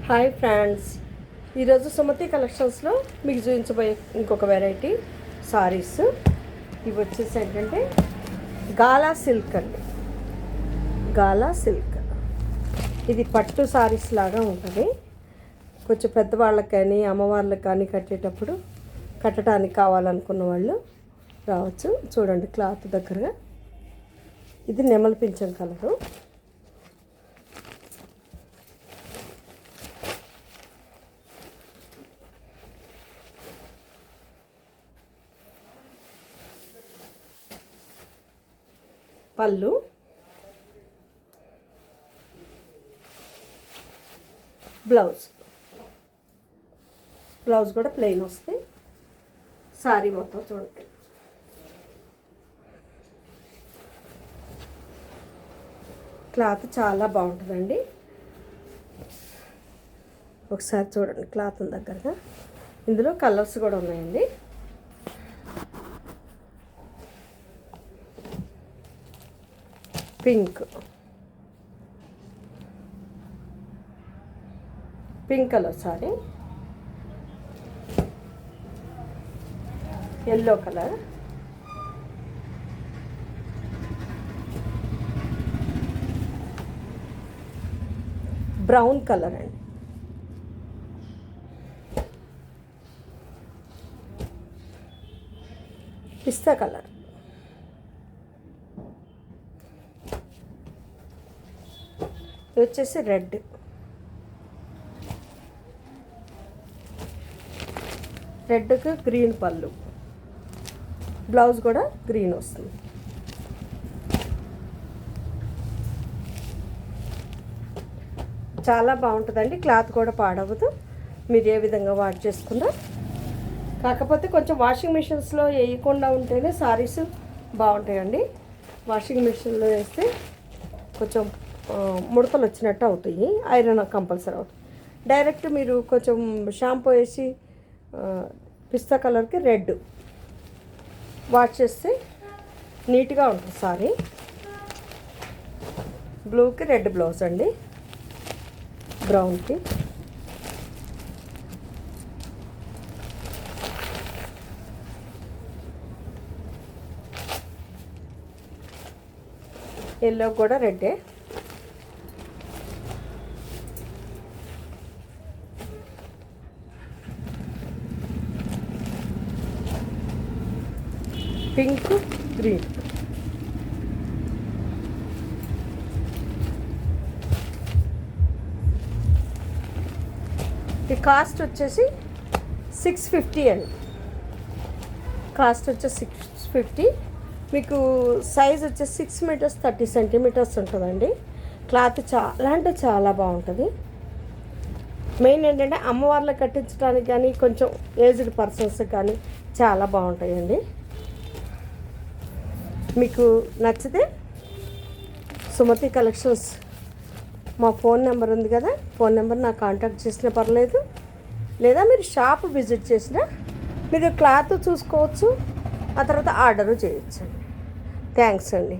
Hi friends, ఈరోజు సుమతి కలెక్షన్స్లో మీకు చూపించబోయే ఇంకొక వెరైటీ సారీస్. ఇవి వచ్చేసి ఏంటంటే గాలా సిల్క్ అండి. గాలా సిల్క్ ఇది పట్టు సారీస్ లాగా ఉంటుంది. కొంచెం పెద్దవాళ్ళకి కానీ అమ్మవార్లకు కానీ కట్టేటప్పుడు కట్టడానికి కావాలనుకున్న వాళ్ళు రావచ్చు. చూడండి క్లాత్ దగ్గరగా. ఇది నెమలి పింఛం కలరు. పళ్ళు, బ్లౌజ్ కూడా ప్లెయిన్ వస్తుంది. సారీ మొత్తం చూడండి. క్లాత్ చాలా బాగుంటుందండి. ఒకసారి చూడండి క్లాత్ దగ్గరగా. ఇందులో కలర్స్ కూడా ఉన్నాయండి. Pink colour sorry, yellow colour, brown colour అండి, పిస్తా కలర్, ఇది వచ్చేసి రెడ్కి గ్రీన్ పళ్ళు, బ్లౌజ్ కూడా గ్రీన్ వస్తుంది. చాలా బాగుంటుందండి. క్లాత్ కూడా పాడవదు. మీరు ఏ విధంగా వాష్ చేసుకున్నా. కాకపోతే కొంచెం వాషింగ్ మిషన్స్లో వేయకుండా ఉంటేనే సారీస్ బాగుంటాయండి. వాషింగ్ మిషన్లో వేస్తే కొంచెం ముడతలు వచ్చినట్టు అవుతాయి. ఐరన్ కంపల్సరీ అవుతుంది. డైరెక్ట్ మీరు కొంచెం షాంపూ వేసి పిస్తా కలర్కి రెడ్ వాష్ చేస్తే నీట్గా ఉంటుంది సారీ. బ్లూకి రెడ్ బ్లౌజ్ అండి, బ్రౌన్కి. ఎల్లో కూడా రెడ్డే. Pink, green. ఈ కాస్ట్ వచ్చేసి 650 అండి. కాస్ట్ వచ్చేసి 650. మీకు సైజ్ వచ్చేసి 6 మీటర్స్ 30 సెంటీమీటర్స్ ఉంటుందండి. క్లాత్ చాలా అంటే చాలా బాగుంటుంది. మెయిన్ ఏంటంటే అమ్మవార్లకు కట్టించడానికి కానీ కొంచెం ఏజ్డ్ పర్సన్స్కి కానీ చాలా బాగుంటాయండి. మీకు నచ్చితే సుమతి కలెక్షన్స్ మా ఫోన్ నెంబర్ ఉంది కదా, ఫోన్ నెంబర్ నాకు కాంటాక్ట్ చేసినా పర్లేదు. లేదా మీరు షాప్ విజిట్ చేసినా మీరు క్లాత్ చూసుకోవచ్చు. ఆ తర్వాత ఆర్డరు చేయొచ్చు. థ్యాంక్స్ అండి.